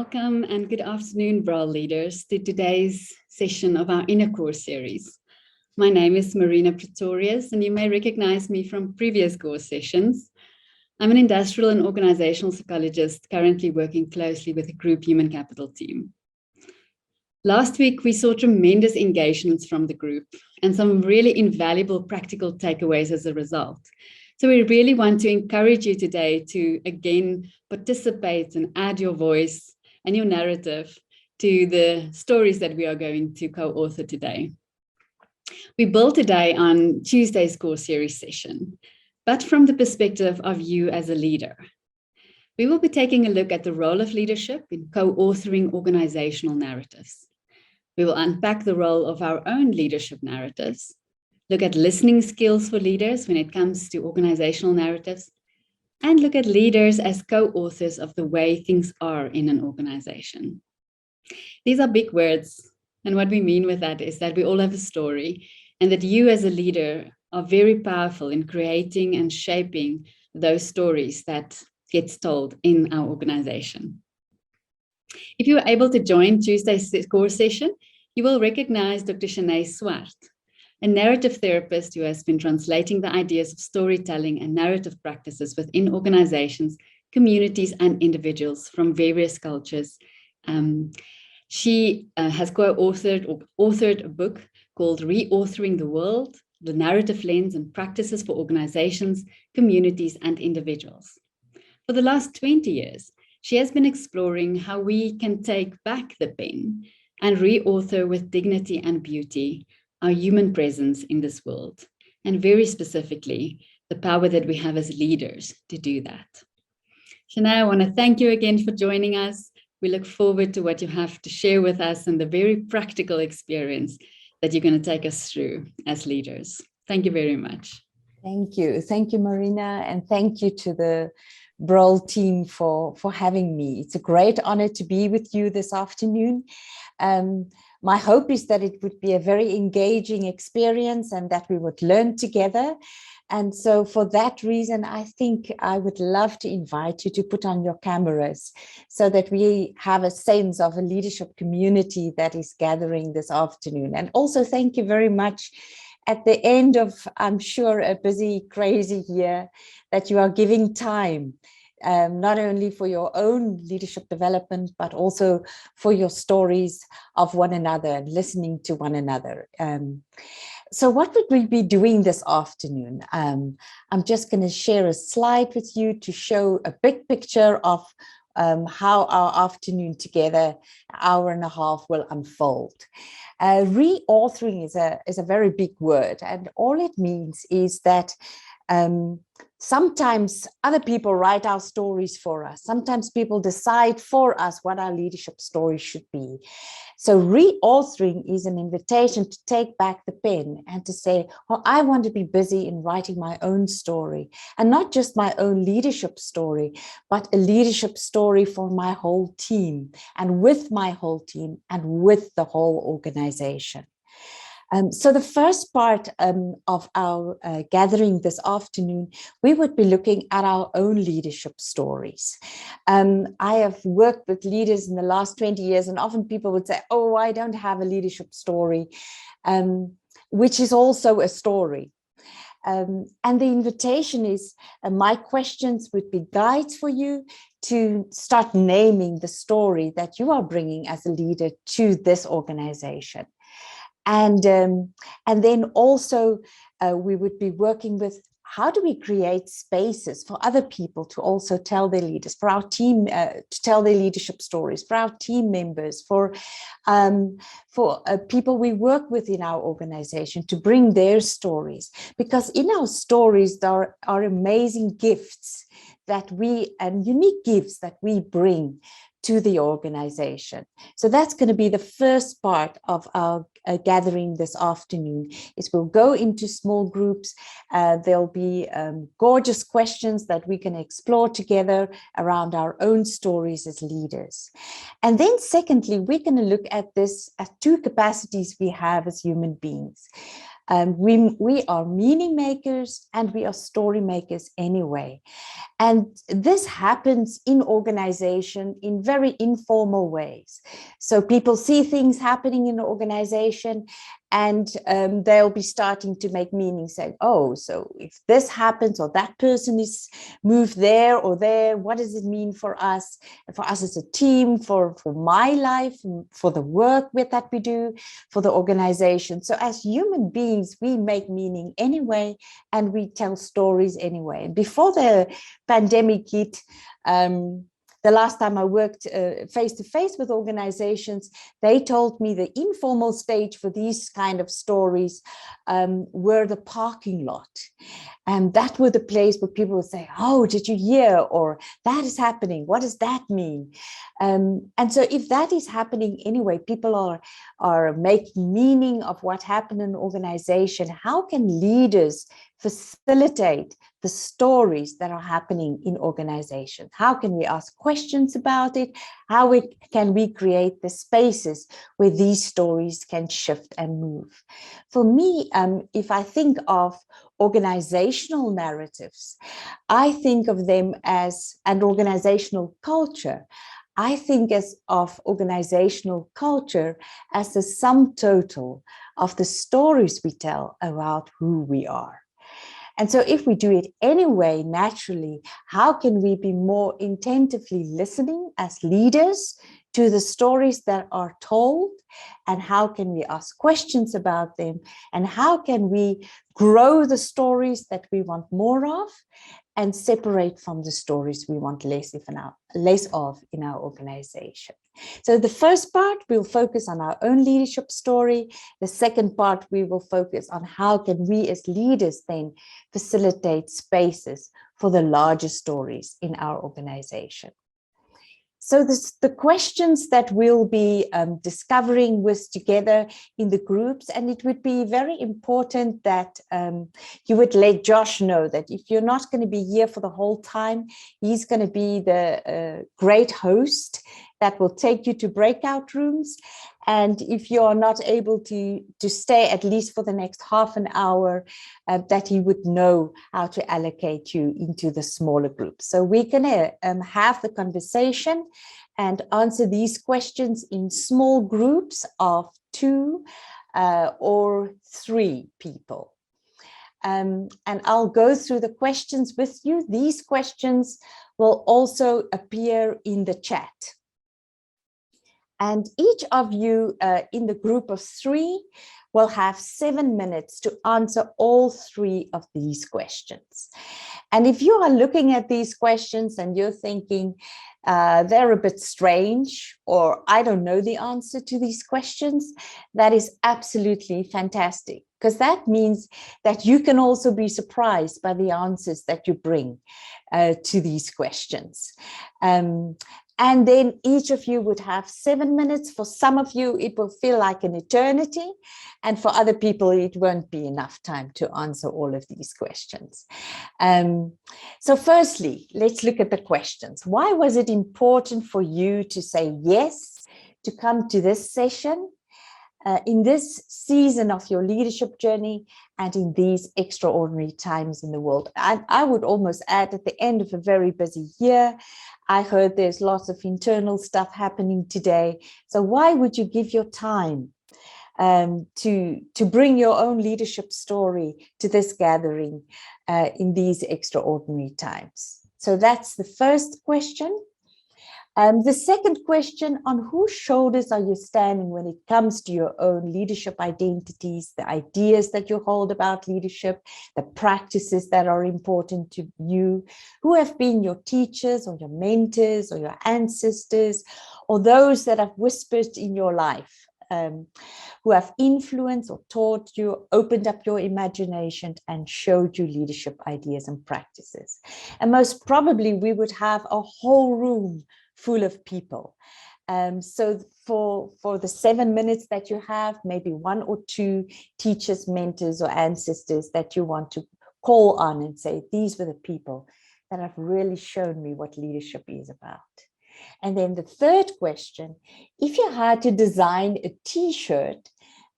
Welcome and good afternoon, BRAL leaders, to today's session of our Inner Core series. My name is Marina Pretorius, and you may recognize me from previous course sessions. I'm an industrial and organizational psychologist currently working closely with a group human capital team. Last week, we saw tremendous engagements from the group and some really invaluable practical takeaways as a result. So we really want to encourage you today to, again, participate and add your voice and your narrative to the stories that we are going to co-author today. We built today on Tuesday's core series session, but from the perspective of you as a leader. We will be taking a look at the role of leadership in co-authoring organizational narratives. We will unpack the role of our own leadership narratives, look at listening skills for leaders when it comes to organizational narratives, and look at leaders as co-authors of the way things are in an organization. These are big words, and what we mean with that is that we all have a story, and that you as a leader are very powerful in creating and shaping those stories that gets told in our organization. If you were able to join Tuesday's core session, you will recognize Dr. Shanae Swart, a narrative therapist who has been translating the ideas of storytelling and narrative practices within organizations, communities, and individuals from various cultures. She has co-authored or authored a book called Reauthoring the World, the Narrative Lens and Practices for Organizations, Communities, and Individuals. For the last 20 years, she has been exploring how we can take back the pen and reauthor with dignity and beauty our human presence in this world, and very specifically, the power that we have as leaders to do that. Shanae, I want to thank you again for joining us. We look forward to what you have to share with us and the very practical experience that you're going to take us through as leaders. Thank you very much. Thank you. Thank you, Marina, and thank you to the BRAL team for having me. It's a great honor to be with you this afternoon. My hope is that it would be a very engaging experience and that we would learn together. And so for that reason, I think I would love to invite you to put on your cameras so that we have a sense of a leadership community that is gathering this afternoon. And also thank you very much at the end of, I'm sure, a busy, crazy year, that you are giving time not only for your own leadership development, but also for your stories of one another and listening to one another. So what would we be doing this afternoon? I'm just going to share a slide with you to show a big picture of how our afternoon together, hour and a half, will unfold. Reauthoring is a very big word, and all it means is that sometimes other people write our stories for us. Sometimes people decide for us what our leadership story should be. So reauthoring is an invitation to take back the pen and to say, well, I want to be busy in writing my own story, and not just my own leadership story, but a leadership story for my whole team, and with my whole team, and with the whole organization. So the first part of our gathering this afternoon, we would be looking at our own leadership stories. I have worked with leaders in the last 20 years, and often people would say, oh, I don't have a leadership story, which is also a story. And the invitation is, my questions would be guides for you to start naming the story that you are bringing as a leader to this organization. And then also we would be working with, how do we create spaces for other people to also tell their leaders, for our team to tell their leadership stories, for our team members, for people we work with in our organization to bring their stories. Because in our stories, there are amazing gifts that and unique gifts that we bring to the organization. So that's going to be the first part of our gathering this afternoon. Is we'll go into small groups. There'll be gorgeous questions that we can explore together around our own stories as leaders. And then secondly, we're going to look at this as two capacities we have as human beings. We are meaning makers and we are story makers anyway. And this happens in organization in very informal ways. So people see things happening in the organization and they'll be starting to make meaning, saying, oh, so if this happens or that person is moved there or there, what does it mean for us as a team, for my life, for the work that we do, for the organization? So as human beings, we make meaning anyway, and we tell stories anyway. And before the pandemic hit, the last time I worked face-to-face with organizations, they told me the informal stage for these kind of stories were the parking lot. And that were the place where people would say, oh, did you hear? Or that is happening. What does that mean? And so if that is happening anyway, people are making meaning of what happened in an organization. How can leaders facilitate the stories that are happening in organizations? How can we ask questions about it? How can we create the spaces where these stories can shift and move? For me, if I think of organizational narratives, I think of them as an organizational culture. I think of organizational culture as the sum total of the stories we tell about who we are. And so if we do it anyway, naturally, how can we be more attentively listening as leaders to the stories that are told? And how can we ask questions about them? And how can we grow the stories that we want more of and separate from the stories we want less of in our organization? So the first part, we'll focus on our own leadership story. The second part, we will focus on how can we as leaders then facilitate spaces for the larger stories in our organization. So the questions that we'll be discovering with together in the groups, and it would be very important that you would let Josh know that if you're not going to be here for the whole time, he's going to be the great host that will take you to breakout rooms. And if you are not able to stay at least for the next half an hour, that he would know how to allocate you into the smaller groups. So we're going to have the conversation and answer these questions in small groups of 2 or 3 people. And I'll go through the questions with you. These questions will also appear in the chat. And each of you in the group of 3 will have 7 minutes to answer all 3 of these questions. And if you are looking at these questions and you're thinking they're a bit strange, or I don't know the answer to these questions, that is absolutely fantastic, because that means that you can also be surprised by the answers that you bring to these questions. And then each of you would have 7 minutes. For some of you, it will feel like an eternity. And for other people, it won't be enough time to answer all of these questions. So firstly, let's look at the questions. Why was it important for you to say yes to come to this session in this season of your leadership journey and in these extraordinary times in the world? And I would almost add, at the end of a very busy year, I heard there's lots of internal stuff happening today. So why would you give your time to bring your own leadership story to this gathering in these extraordinary times? So that's the first question. The second question, on whose shoulders are you standing when it comes to your own leadership identities, the ideas that you hold about leadership, the practices that are important to you? Who have been your teachers or your mentors or your ancestors, or those that have whispered in your life, who have influenced or taught you, opened up your imagination and showed you leadership ideas and practices? And most probably we would have a whole room full of people. So for the 7 minutes that you have, maybe 1 or 2 teachers, mentors, or ancestors that you want to call on and say, these were the people that have really shown me what leadership is about. And then the third question, if you had to design a t-shirt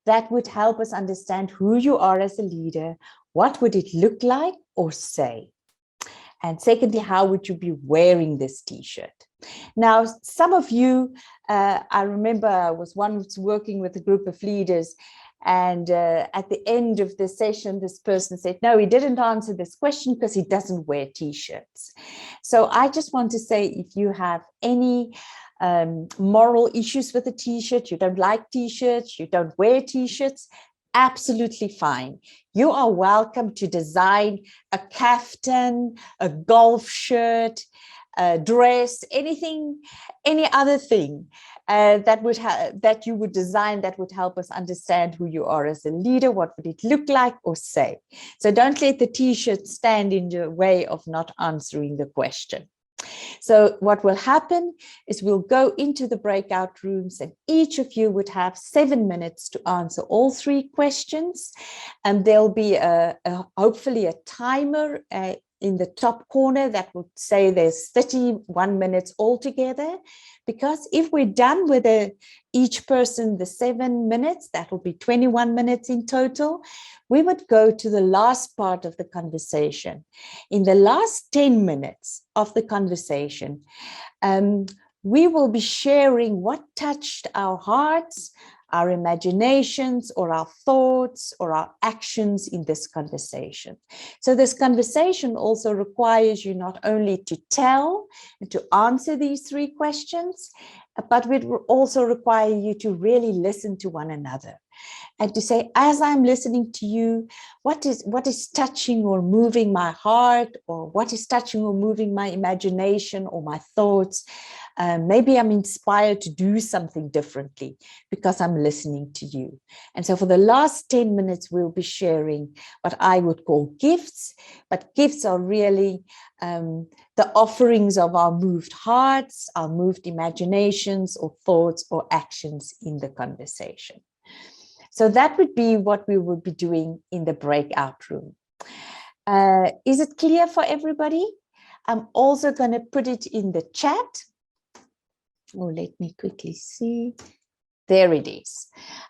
that would help us understand who you are as a leader. What would it look like or say? And secondly, how would you be wearing this t-shirt? Now, some of you, I remember I was once working with a group of leaders, and at the end of the session, this person said, no, he didn't answer this question because he doesn't wear t-shirts. So I just want to say, if you have any moral issues with a t-shirt, you don't like t-shirts, you don't wear t-shirts, absolutely fine. You are welcome to design a kaftan, a golf shirt, a dress, anything, any other thing that you would design that would help us understand who you are as a leader. What would it look like or say? So don't let the t-shirt stand in the way of not answering the question. So what will happen is we'll go into the breakout rooms, and each of you would have 7 minutes to answer all 3 questions. And there'll be hopefully a timer in the top corner that would say there's 31 minutes altogether. Because if we're done with each person the 7 minutes, that will be 21 minutes in total, we would go to the last part of the conversation. In the last 10 minutes of the conversation, we will be sharing what touched our hearts, our imaginations, or our thoughts, or our actions in this conversation. So this conversation also requires you not only to tell and to answer these 3 questions, but it will also require you to really listen to one another. And to say, as I'm listening to you, what is touching or moving my heart, or what is touching or moving my imagination or my thoughts? Maybe I'm inspired to do something differently because I'm listening to you. And so for the last 10 minutes, we'll be sharing what I would call gifts, but gifts are really the offerings of our moved hearts, our moved imaginations or thoughts or actions in the conversation. So that would be what we would be doing in the breakout room. Is it clear for everybody? I'm also going to put it in the chat. Oh, let me quickly see. There it is.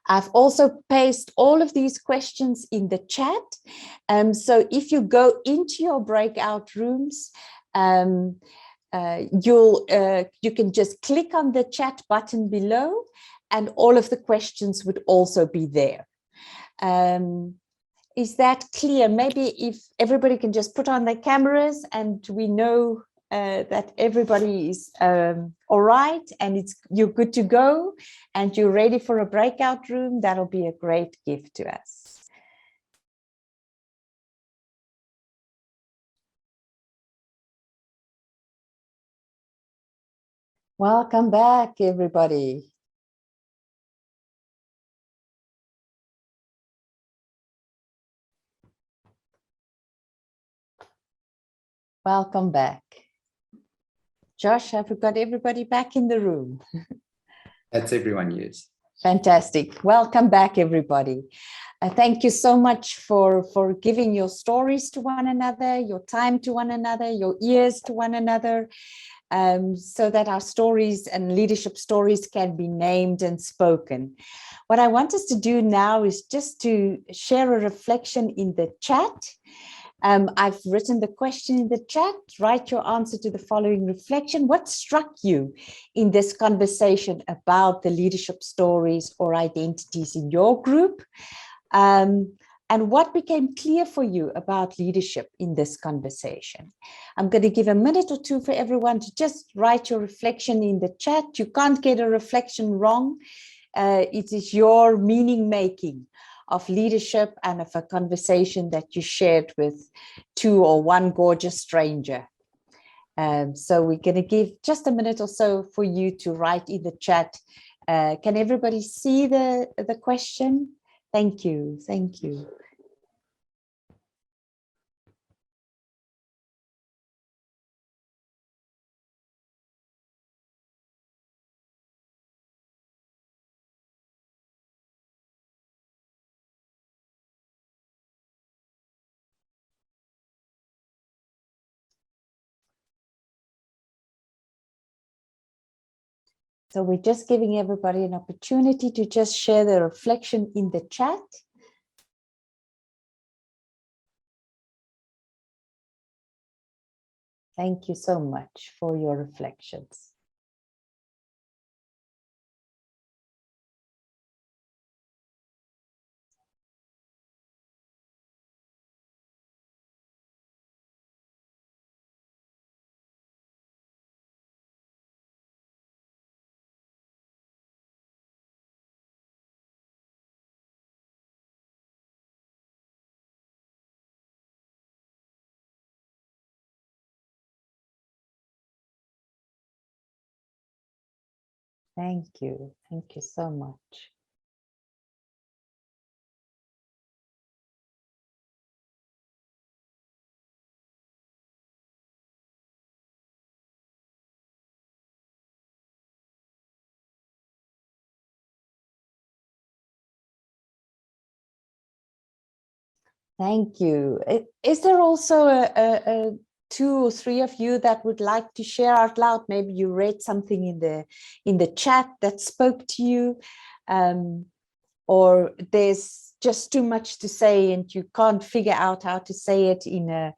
I've also pasted all of these questions in the chat. So if you go into your breakout rooms, you can just click on the chat button below, and all of the questions would also be there. Is that clear? Maybe if everybody can just put on their cameras and we know that everybody is all right and you're good to go and you're ready for a breakout room, that'll be a great gift to us. Welcome back, everybody. Welcome back. Josh, have we got everybody back in the room? That's everyone, yes. Fantastic. Welcome back, everybody. Thank you so much for giving your stories to one another, your time to one another, your ears to one another, so that our stories and leadership stories can be named and spoken. What I want us to do now is just to share a reflection in the chat. I've written the question in the chat. Write your answer to the following reflection. What struck you in this conversation about the leadership stories or identities in your group? And what became clear for you about leadership in this conversation? I'm going to give a minute or 2 for everyone to just write your reflection in the chat. You can't get a reflection wrong. It is your meaning making of leadership and of a conversation that you shared with 2 or 1 gorgeous stranger. So we're going to give just a minute or so for you to write in the chat. Can everybody see the question? Thank you. Thank you. So we're just giving everybody an opportunity to just share their reflection in the chat. Thank you so much for your reflections. Thank you. Thank you so much. Thank you. Is there also a two or three of you that would like to share out loud? Maybe you read something in the chat that spoke to you, or there's just too much to say and you can't figure out how to say it in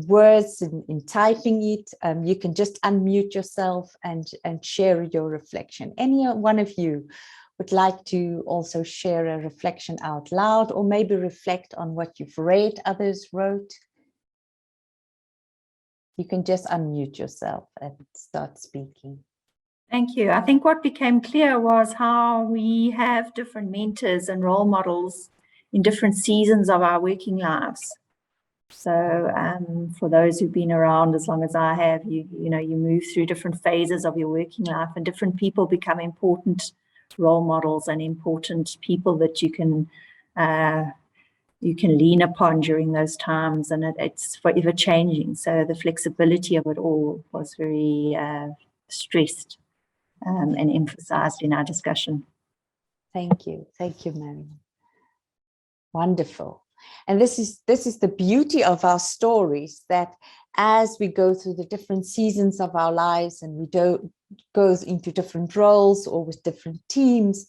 words, in typing it. You can just unmute yourself and share your reflection. Any one of you would like to also share a reflection out loud, or maybe reflect on what you've read others wrote? You can just unmute yourself and start speaking. Thank you. I think what became clear was how we have different mentors and role models in different seasons of our working lives. So for those who've been around as long as I have, you move through different phases of your working life, and different people become important role models and important people that you can lean upon during those times, and it's forever changing. So the flexibility of it all was very stressed and emphasized in our discussion. Thank you, Marion. Wonderful. And this is the beauty of our stories, that as we go through the different seasons of our lives and we go into different roles or with different teams,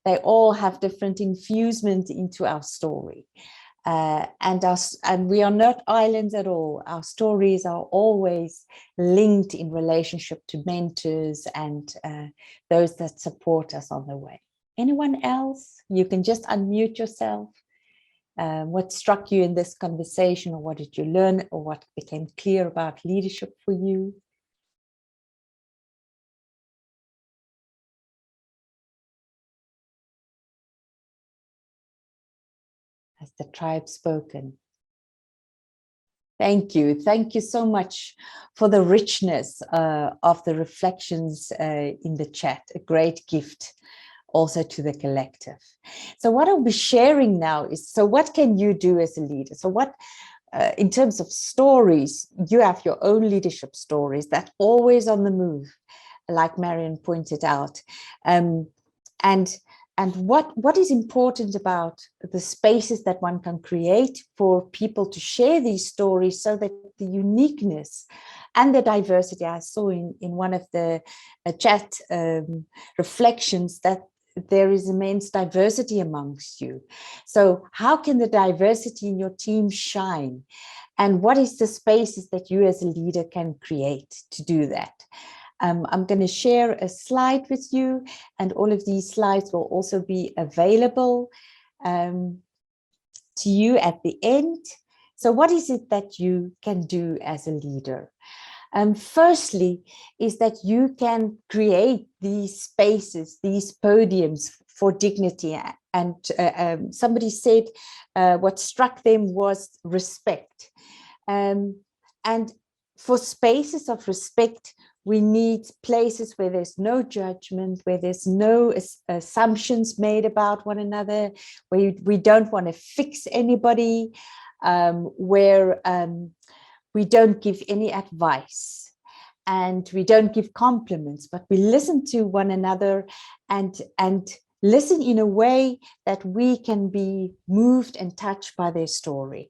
they all have different infusement into our story. And we are not islands at all. Our stories are always linked in relationship to mentors and those that support us on the way. Anyone else? You can just unmute yourself. What struck you in this conversation, or what did you learn, or what became clear about leadership for you? Has the tribe spoken? Thank you. Thank you so much for the richness of the reflections in the chat. A great gift also to the collective. So what I'll be sharing now is, so what can you do as a leader? So what, in terms of stories, you have your own leadership stories that always on the move, like Marion pointed out. And what is important about the spaces that one can create for people to share these stories, so that the uniqueness and the diversity, I saw in one of the chat reflections that there is immense diversity amongst you. So how can the diversity in your team shine? And what is the spaces that you as a leader can create to do that? I'm going to share a slide with you, and all of these slides will also be available to you at the end. So what is it that you can do as a leader? Firstly, is that you can create these spaces, these podiums for dignity. And somebody said what struck them was respect. And for spaces of respect, we need places where there's no judgment, where there's no assumptions made about one another, where we don't want to fix anybody, where we don't give any advice and we don't give compliments, but we listen to one another and listen in a way that we can be moved and touched by their story.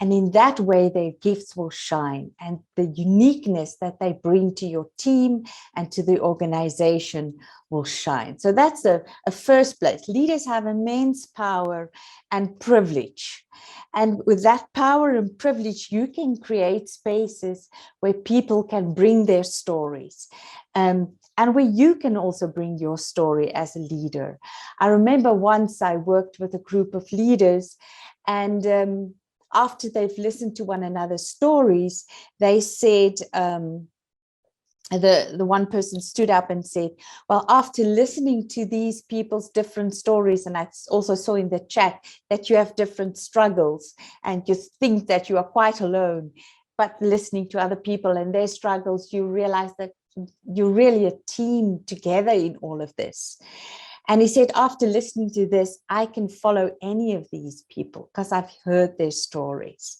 And in that way, their gifts will shine, and the uniqueness that they bring to your team and to the organization will shine. So that's a first place. Leaders have immense power and privilege. And with that power and privilege, you can create spaces where people can bring their stories. And where you can also bring your story as a leader. I remember once I worked with a group of leaders, and after they've listened to one another's stories, they said, the one person stood up and said, well, after listening to these people's different stories, and I also saw in the chat that you have different struggles and you think that you are quite alone, but listening to other people and their struggles, you realize that you're really a team together in all of this. And he said, after listening to this, I can follow any of these people because I've heard their stories.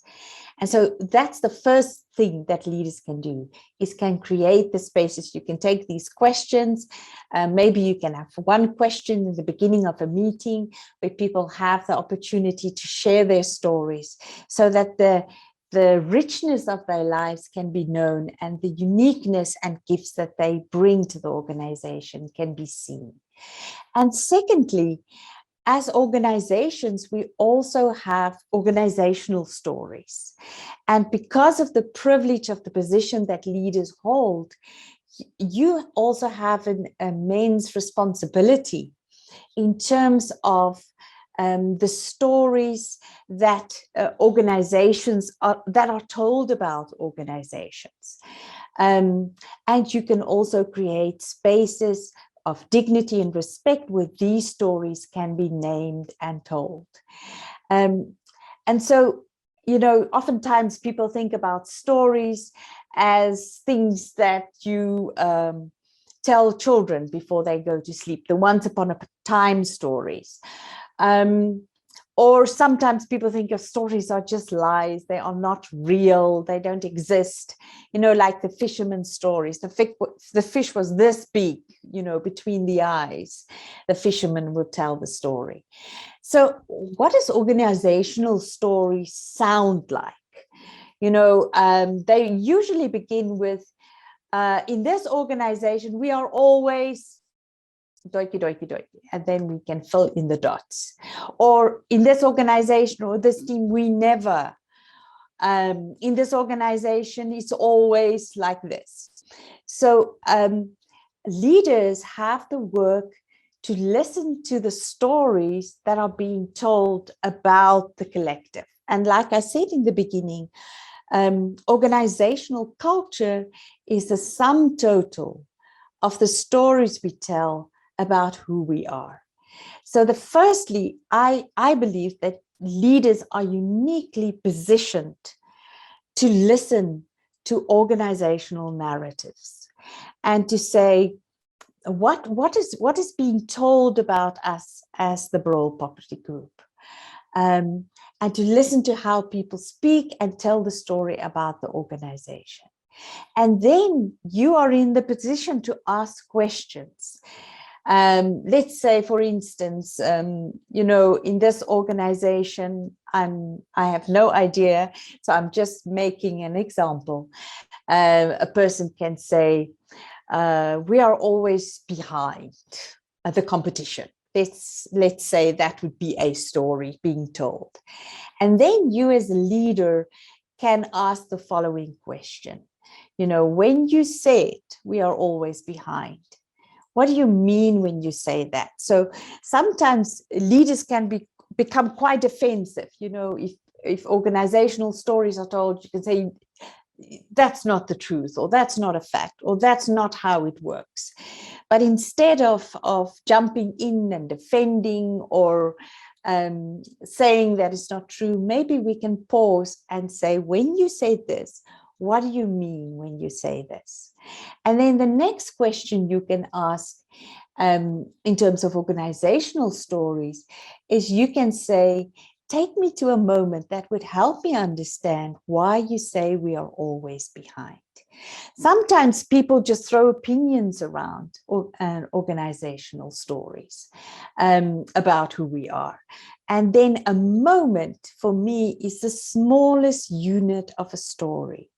And so that's the first thing that leaders can do, is can create the spaces. You can take these questions. Maybe you can have one question in the beginning of a meeting where people have the opportunity to share their stories, so that the richness of their lives can be known and the uniqueness and gifts that they bring to the organization can be seen. And secondly, as organizations, we also have organizational stories. And because of the privilege of the position that leaders hold, you also have an immense responsibility in terms of the stories that organizations that are told about organizations. And you can also create spaces of dignity and respect where these stories can be named and told. And so, you know, oftentimes people think about stories as things that you tell children before they go to sleep, the once upon a time stories. Or sometimes people think of stories are just lies, they are not real, they don't exist. You know, like the fisherman's stories, the fish was this big, you know, between the eyes. The fisherman would tell the story. So what does organizational stories sound like? You know, they usually begin with, in this organization, we are always doiki, doiki, doiki, and then we can fill in the dots. Or in this organization or this team, we never, in this organization, it's always like this. So leaders have the work to listen to the stories that are being told about the collective. And like I said in the beginning, organizational culture is the sum total of the stories we tell about who we are. So firstly, I believe that leaders are uniquely positioned to listen to organizational narratives and to say, what is being told about us as the Brohl Property Group, and to listen to how people speak and tell the story about the organization. And then you are in the position to ask questions. Let's say, for instance, you know, in this organization, I have no idea, so I'm just making an example. A person can say, we are always behind the competition. Let's say that would be a story being told. And then you as a leader can ask the following question. You know, when you say it, we are always behind, what do you mean when you say that? So sometimes leaders can become quite defensive. You know, if organizational stories are told, you can say, that's not the truth, or that's not a fact, or that's not how it works. But instead of jumping in and defending or saying that it's not true, maybe we can pause and say, when you say this, what do you mean when you say this? And then the next question you can ask in terms of organizational stories is, you can say, take me to a moment that would help me understand why you say we are always behind. Sometimes people just throw opinions around organizational stories about who we are. And then a moment for me is the smallest unit of a story.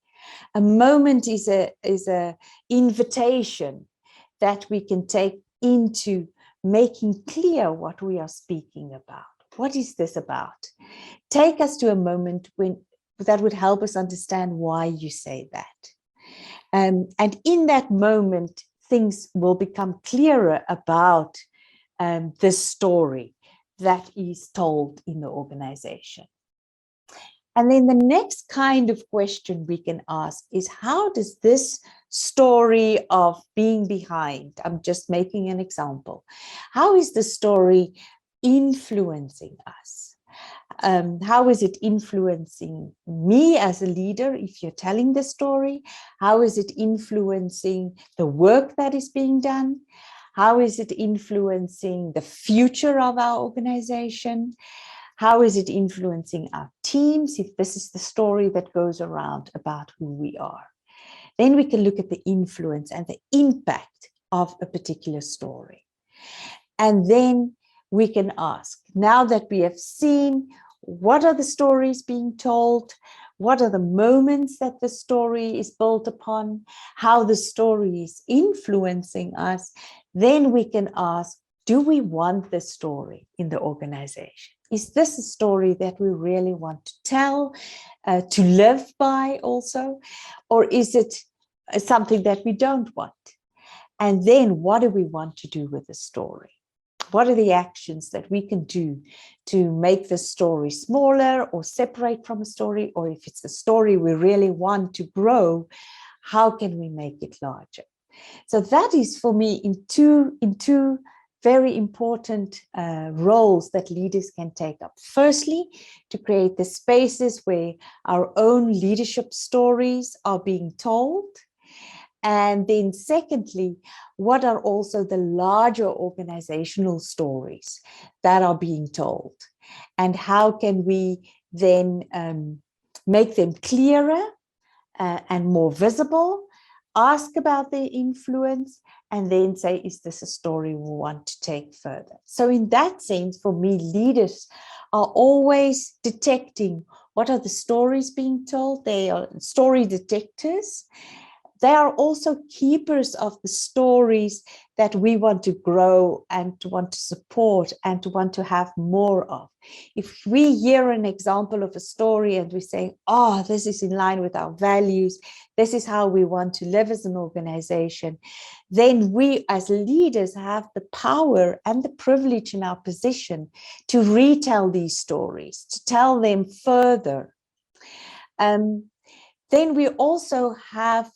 A moment is a invitation that we can take into making clear what we are speaking about. What is this about? Take us to a moment when that would help us understand why you say that. And in that moment, things will become clearer about this story that is told in the organization. And then the next kind of question we can ask is, how does this story of being behind, I'm just making an example, how is the story influencing us? How is it influencing me as a leader if you're telling the story? How is it influencing the work that is being done? How is it influencing the future of our organization? How is it influencing our teams if this is the story that goes around about who we are? Then we can look at the influence and the impact of a particular story. And then we can ask, now that we have seen what are the stories being told, what are the moments that the story is built upon, how the story is influencing us, then we can ask, do we want this story in the organization? Is this a story that we really want to tell, to live by also? Or is it something that we don't want? And then what do we want to do with the story? What are the actions that we can do to make the story smaller or separate from a story? Or if it's a story we really want to grow, how can we make it larger? So that is for me in two very important roles that leaders can take up. Firstly, to create the spaces where our own leadership stories are being told. And then secondly, what are also the larger organizational stories that are being told? And how can we then make them clearer and more visible, ask about their influence, and then say, is this a story we want to take further? So in that sense, for me, leaders are always detecting what are the stories being told. They are story detectors. They are also keepers of the stories that we want to grow and to want to support and to want to have more of. If we hear an example of a story and we say, oh, this is in line with our values, this is how we want to live as an organization, then we as leaders have the power and the privilege in our position to retell these stories, to tell them further. Then we also have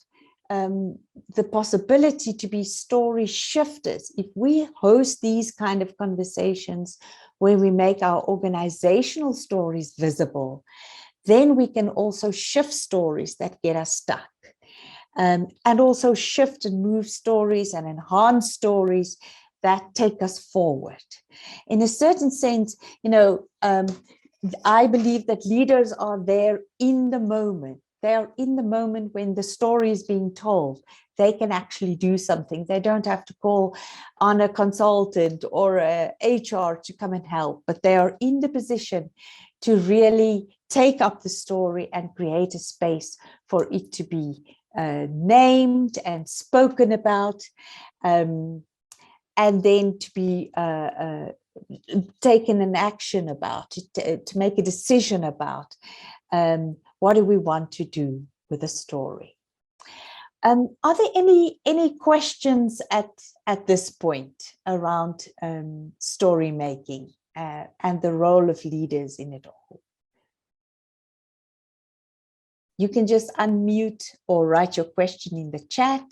the possibility to be story shifters. If we host these kind of conversations where we make our organizational stories visible, then we can also shift stories that get us stuck, and also shift and move stories and enhance stories that take us forward. In a certain sense, I believe that leaders are there in the moment. They are in the moment when the story is being told. They can actually do something. They don't have to call on a consultant or a HR to come and help, but they are in the position to really take up the story and create a space for it to be named and spoken about, and then to be taken an action about it, to make a decision about what do we want to do with a story. Are there any questions at this point around story making and the role of leaders in it all? You can just unmute or write your question in the chat.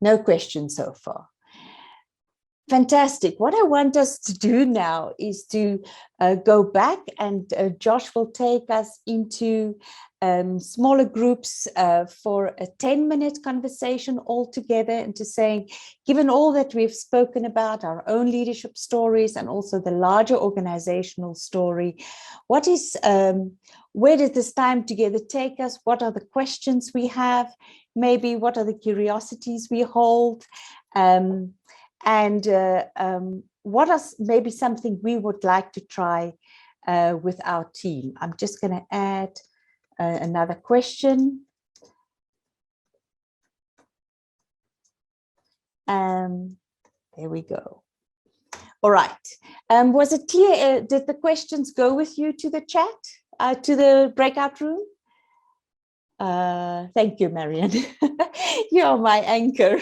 No questions so far. Fantastic. What I want us to do now is to go back, and Josh will take us into smaller groups for a 10-minute conversation all together, and to saying, given all that we've spoken about, our own leadership stories and also the larger organizational story, what is, where does this time together take us? What are the questions we have? Maybe what are the curiosities we hold? And what is maybe something we would like to try with our team? I'm just going to add another question. There we go. All right. Was it clear? Did the questions go with you to the chat, to the breakout room? Thank you, Marion. You're my anchor.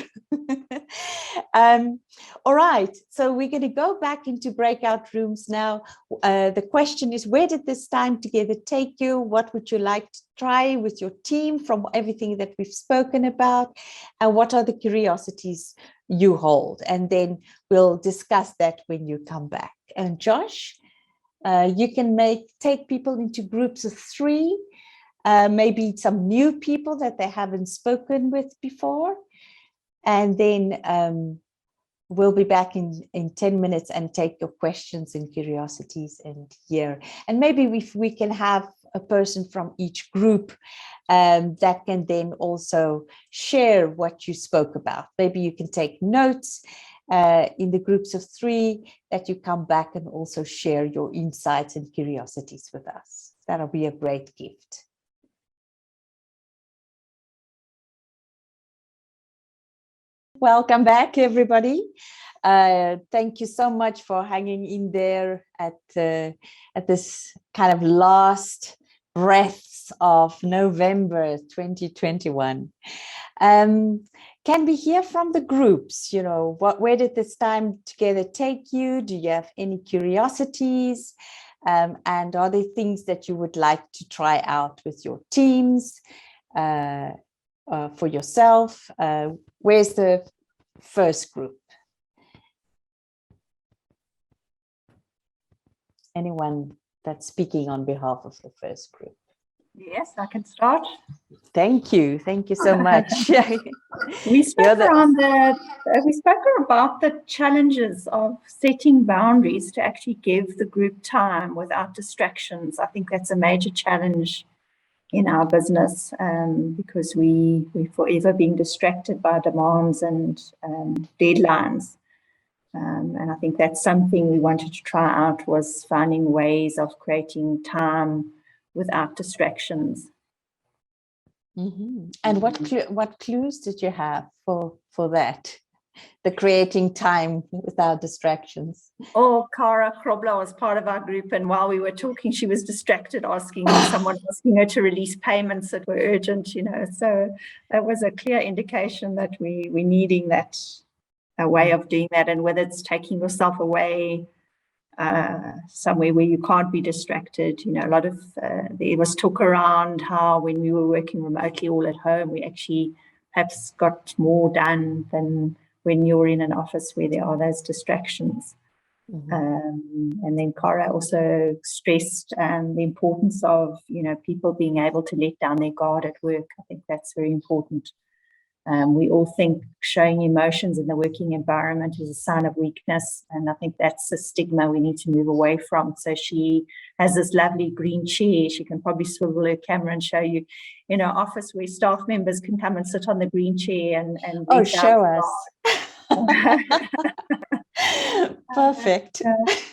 All right, so we're going to go back into breakout rooms now. The question is, where did this time together take you? What would you like to try with your team from everything that we've spoken about? And what are the curiosities you hold? And then we'll discuss that when you come back. And Josh, you can take people into groups of 3. Maybe some new people that they haven't spoken with before. And then we'll be back in 10 minutes and take your questions and curiosities and hear. And maybe if we can have a person from each group that can then also share what you spoke about. Maybe you can take notes in the groups of 3, that you come back and also share your insights and curiosities with us. That'll be a great gift. Welcome back, everybody. Thank you so much for hanging in there at this kind of last breaths of November 2021. Can we hear from the groups? You know, where did this time together take you? Do you have any curiosities? And are there things that you would like to try out with your teams? For yourself? Where's the first group? Anyone that's speaking on behalf of the first group? Yes, I can start. Thank you so much. We spoke about the challenges of setting boundaries to actually give the group time without distractions. I think that's a major challenge in our business, because we're forever being distracted by demands and deadlines. And I think that's something we wanted to try out, was finding ways of creating time without distractions. Mm-hmm. And what clues did you have for that? The creating time without distractions. Oh, Cara Krobler was part of our group, and while we were talking, she was distracted someone asking her to release payments that were urgent, you know. So that was a clear indication that we're needing that, a way of doing that, and whether it's taking yourself away somewhere where you can't be distracted. You know, a lot of there was talk around how when we were working remotely all at home, we actually perhaps got more done than when you're in an office where there are those distractions. Mm-hmm. And then Cara also stressed the importance of, you know, people being able to let down their guard at work. I think that's very important. We all think showing emotions in the working environment is a sign of weakness, and I think that's a stigma we need to move away from. So she has this lovely green chair. She can probably swivel her camera and show you, in her office, where staff members can come and sit on the green chair and show us. Perfect.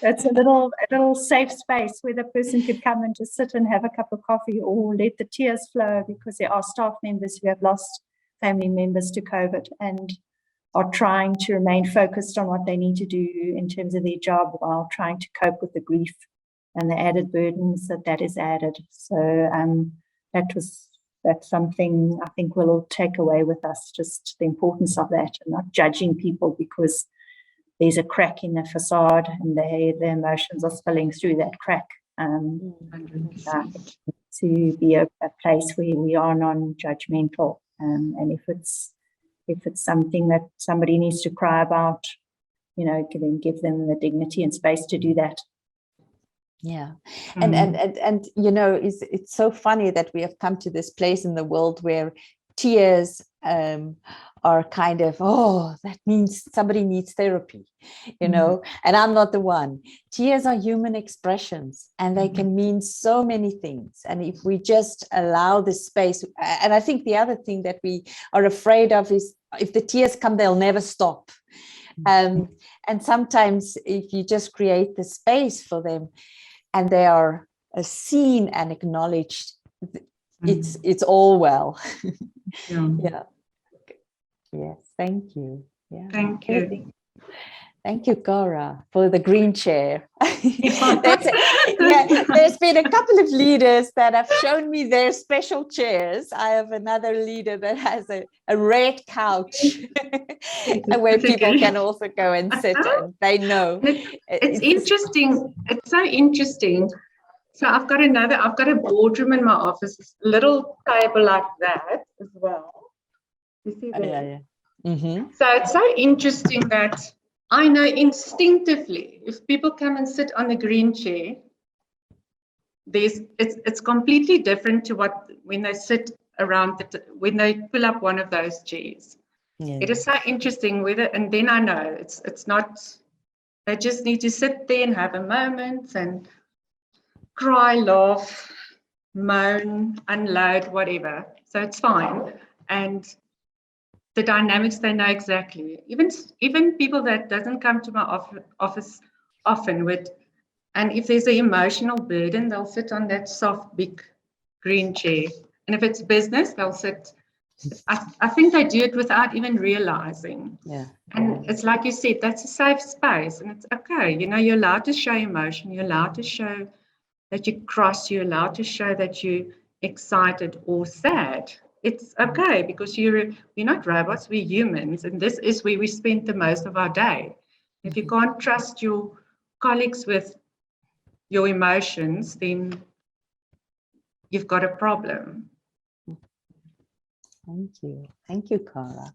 That's a little safe space where the person could come and just sit and have a cup of coffee, or let the tears flow, because there are staff members who have lost family members to COVID and are trying to remain focused on what they need to do in terms of their job while trying to cope with the grief and the added burdens that is added. So that's something I think we'll all take away with us, just the importance of that, and not judging people because there's a crack in the facade and the emotions are spilling through that crack. To be a place where we are non-judgmental. And if it's something that somebody needs to cry about, can give them the dignity and space to do that. Yeah. And it's so funny that we have come to this place in the world where tears are kind of, that means somebody needs therapy, and I'm not the one. Tears are human expressions, and they can mean so many things. And if we just allow the space, and I think the other thing that we are afraid of is if the tears come, they'll never stop. And sometimes if you just create the space for them and they are seen and acknowledged, it's all well. Yeah. Yes, thank you. Yeah. Thank you. Thank you, Cara, for the green chair. There's been a couple of leaders that have shown me their special chairs. I have another leader that has a red couch where people can also go and sit, and they know. It's interesting. It's so interesting. So I've got a boardroom in my office, a little table like that as well. You see that? Yeah. Mm-hmm. So it's so interesting that I know instinctively if people come and sit on the green chair, it's completely different to when they sit around when they pull up one of those chairs. Yeah. It is so interesting and then I know it's not. They just need to sit there and have a moment and cry, laugh, moan, unload, whatever. So it's fine. And the dynamics, they know exactly. Even people that doesn't come to my office often and if there's an emotional burden, they'll sit on that soft, big green chair. And if it's business, they'll sit. I think they do it without even realizing. Yeah. And it's like you said, that's a safe space, and it's okay. You're allowed to show emotion. You're allowed to show that you're cross. You're allowed to show that you're excited or sad. It's okay because we're not robots, we're humans, and this is where we spend the most of our day. If you can't trust your colleagues with your emotions, then you've got a problem. Thank you, Cara.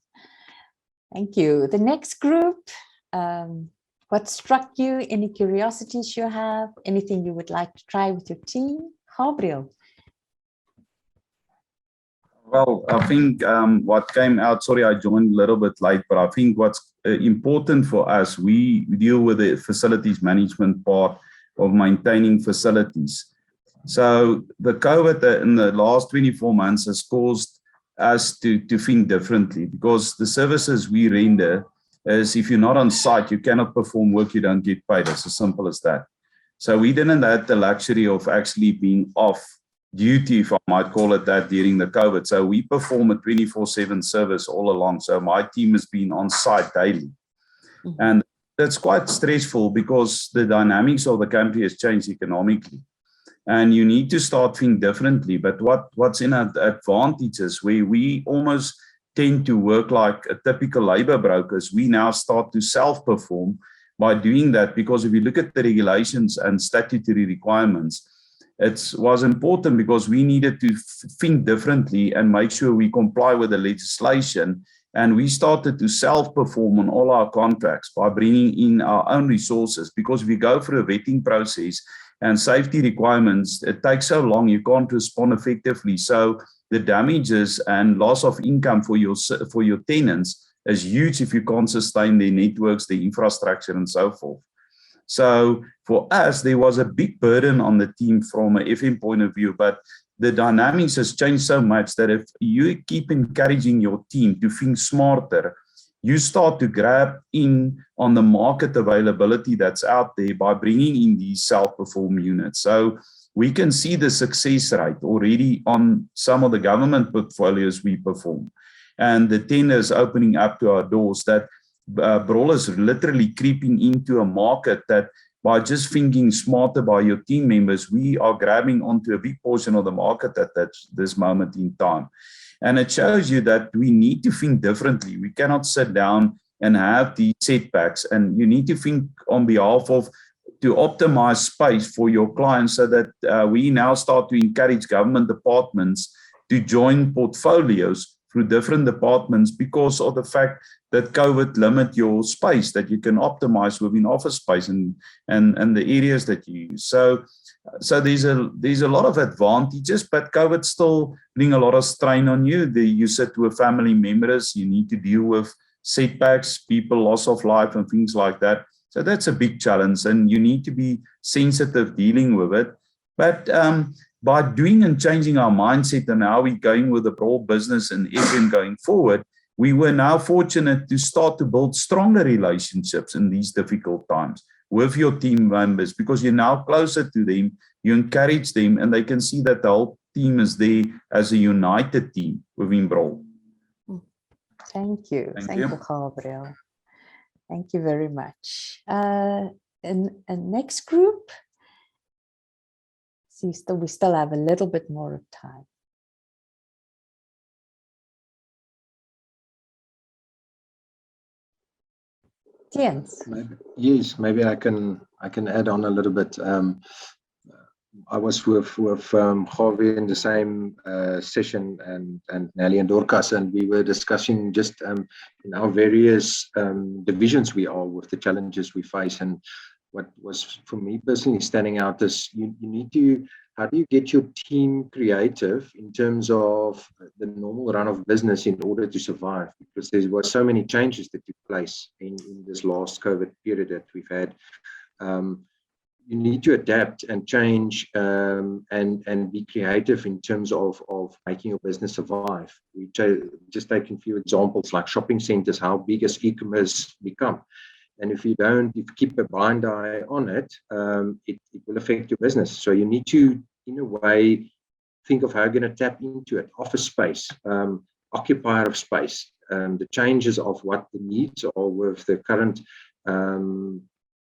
Thank you. The next group, what struck you? Any curiosities you have? Anything you would like to try with your team? Gabriel. Well, I think what came out, sorry, I joined a little bit late, but I think what's important for us, we deal with the facilities management part of maintaining facilities. So the COVID in the last 24 months has caused us to think differently, because the services we render is if you're not on site, you cannot perform work, you don't get paid. It's as simple as that. So we didn't have the luxury of actually being off duty, if I might call it that, during the COVID. So we perform a 24/7 service all along. So my team has been on site daily. Mm-hmm. And that's quite stressful because the dynamics of the country has changed economically. And you need to start thinking differently. But what's in an advantage is where we almost tend to work like a typical labor brokers. We now start to self-perform by doing that, because if you look at the regulations and statutory requirements, it was important because we needed to think differently and make sure we comply with the legislation. And we started to self-perform on all our contracts by bringing in our own resources, because if you go through a vetting process and safety requirements, it takes so long, you can't respond effectively. So the damages and loss of income for your tenants is huge if you can't sustain their networks, the infrastructure, and so forth. So for us, there was a big burden on the team from an FM point of view, but the dynamics has changed so much that if you keep encouraging your team to think smarter, you start to grab in on the market availability that's out there by bringing in these self-perform units. So we can see the success rate already on some of the government portfolios we perform. And the tenders opening up to our doors, that Brol is literally creeping into a market that by just thinking smarter by your team members, we are grabbing onto a big portion of the market at this moment in time. And it shows you that we need to think differently. We cannot sit down and have these setbacks, and you need to think on behalf of to optimize space for your clients, so that we now start to encourage government departments to join portfolios through different departments because of the fact that COVID limit your space that you can optimize within office space and the areas that you use. So there's a lot of advantages, but COVID still bring a lot of strain on you. You sit with family members, you need to deal with setbacks, people, loss of life and things like that. So that's a big challenge and you need to be sensitive dealing with it. But by doing and changing our mindset and how we're going with the broad business and FM going forward, we were now fortunate to start to build stronger relationships in these difficult times with your team members, because you're now closer to them, you encourage them, and they can see that the whole team is there as a united team within Brol. Thank you. Thank you, Gabriel. Thank you very much. And next group. See, we still have a little bit more of time. Jens. Yes, maybe I can add on a little bit. I was with Javi in the same session and Nelly and Dorcas, and we were discussing just in our various divisions we are with the challenges we face. And what was for me personally standing out is you need to, how do you get your team creative in terms of the normal run of business in order to survive? Because there were so many changes that took place in this last COVID period that we've had. You need to adapt and change and be creative in terms of making your business survive. We just taking a few examples like shopping centers, how big has e-commerce become? And if you keep a blind eye on it, it will affect your business. So you need to, in a way, think of how you're going to tap into it. Office space, occupier of space, the changes of what the needs are with the current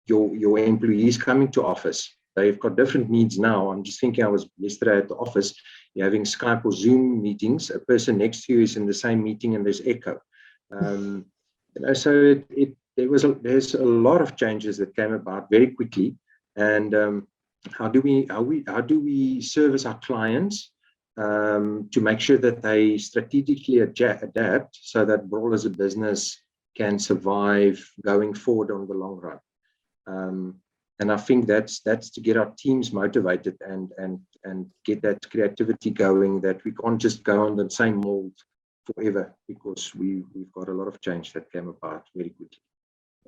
your employees coming to office. They've got different needs now. I'm just thinking, I was yesterday at the office, you're having Skype or Zoom meetings. A person next to you is in the same meeting and there's echo. So there's a lot of changes that came about very quickly. And how do we service our clients to make sure that they strategically adapt so that Brol as a business can survive going forward on the long run? And I think that's to get our teams motivated and get that creativity going, that we can't just go on the same mold forever, because we've got a lot of change that came about very quickly.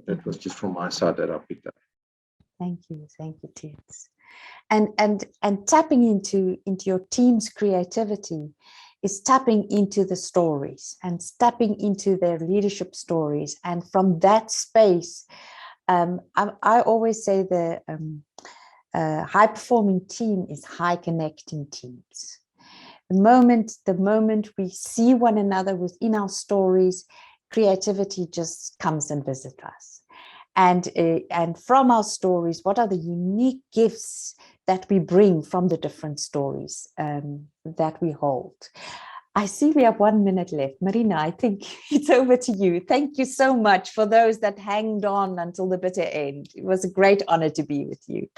That was just from my side that I picked up. Thank you, Tiens. And tapping into your team's creativity is tapping into the stories and tapping into their leadership stories. And from that space, I always say the high-performing team is high-connecting teams. The moment we see one another within our stories, creativity just comes and visits us. And from our stories, what are the unique gifts that we bring from the different stories that we hold? I see we have 1 minute left. Marina, I think it's over to you. Thank you so much for those that hanged on until the bitter end. It was a great honor to be with you.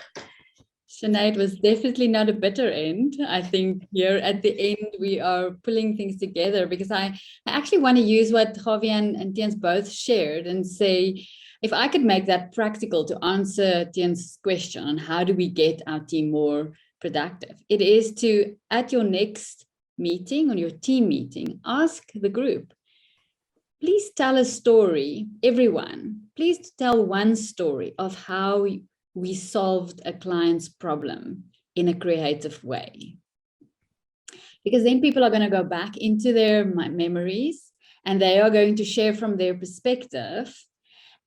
Sinead, it was definitely not a bitter end. I think here at the end, we are pulling things together, because I actually want to use what Javi and Tiens both shared and say, if I could make that practical to answer Tiens' question on how do we get our team more productive, it is to, at your next meeting, on your team meeting, ask the group, please tell a story, everyone, please tell one story of how we solved a client's problem in a creative way. Because then people are going to go back into their memories and they are going to share from their perspective.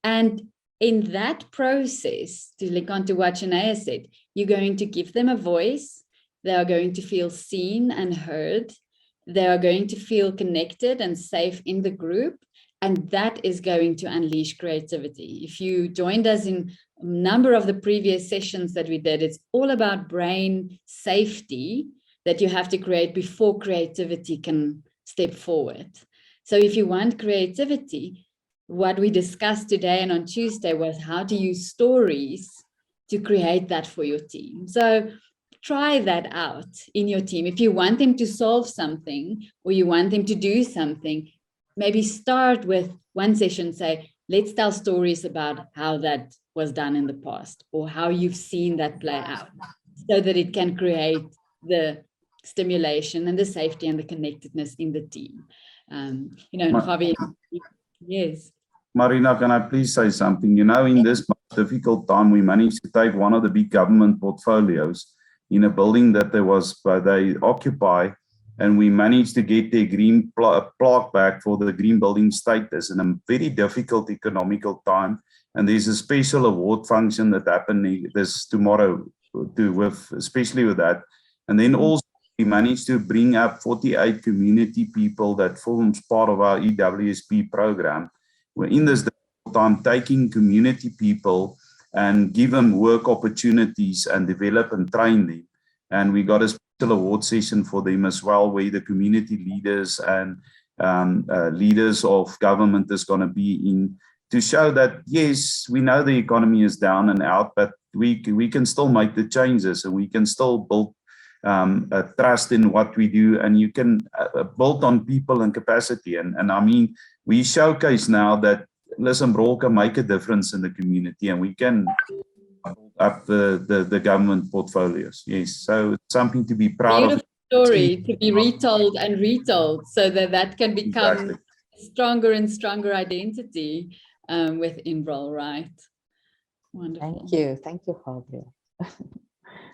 And in that process, to link on to what Shania said, you're going to give them a voice. They are going to feel seen and heard. They are going to feel connected and safe in the group. And that is going to unleash creativity. If you joined us in a number of the previous sessions that we did, it's all about brain safety that you have to create before creativity can step forward. So if you want creativity, what we discussed today and on Tuesday was how to use stories to create that for your team. So try that out in your team. If you want them to solve something or you want them to do something, maybe start with one session, say, let's tell stories about how that was done in the past or how you've seen that play out, so that it can create the stimulation and the safety and the connectedness in the team. Javi, yes. Marina, can I please say something? In this difficult time, we managed to take one of the big government portfolios in a building that they occupy, and we managed to get their green plaque back for the green building status in a very difficult economical time. And there's a special award function that happened this tomorrow, especially with that. And then also we managed to bring up 48 community people that forms part of our EWSP program. We're in this time taking community people and give them work opportunities and develop and train them. And we got a special award session for them as well, where the community leaders and leaders of government is going to be in, to show that, yes, we know the economy is down and out, but we can still make the changes, and we can still build trust in what we do, and you can build on people and capacity. And I mean, we showcase now that, listen, Brol can make a difference in the community, and we can build up the government portfolios. Yes, so it's something to be proud Beautiful of. Story to be retold and retold, so that can become Exactly. stronger and stronger identity within Brol, right? Wonderful. Thank you, Gabriel.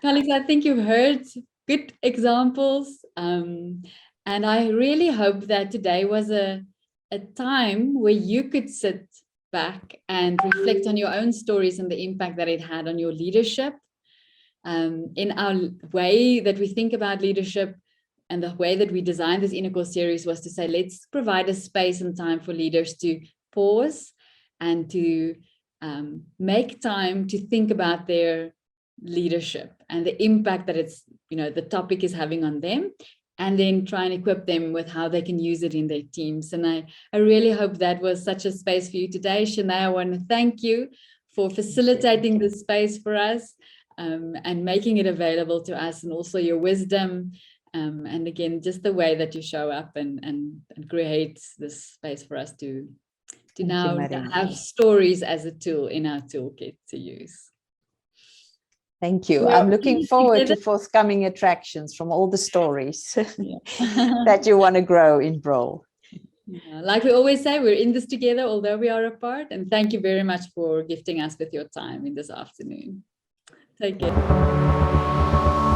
Colleagues, I think you've heard good examples, and I really hope that today was a time where you could sit back and reflect on your own stories and the impact that it had on your leadership. In our way that we think about leadership and the way that we designed this Inner Course series was to say, let's provide a space and time for leaders to pause and to make time to think about their leadership and the impact that the topic is having on them, and then try and equip them with how they can use it in their teams. And I really hope that was such a space for you today. Shanae, I want to thank you for facilitating this space for us and making it available to us, and also your wisdom. And again, just the way that you show up and create this space for us to now have stories as a tool in our toolkit to use. Thank you. Well, I'm looking forward to forthcoming attractions from all the stories that you want to grow in Brol. Yeah, like we always say, we're in this together, although we are apart. And thank you very much for gifting us with your time in this afternoon. Take care.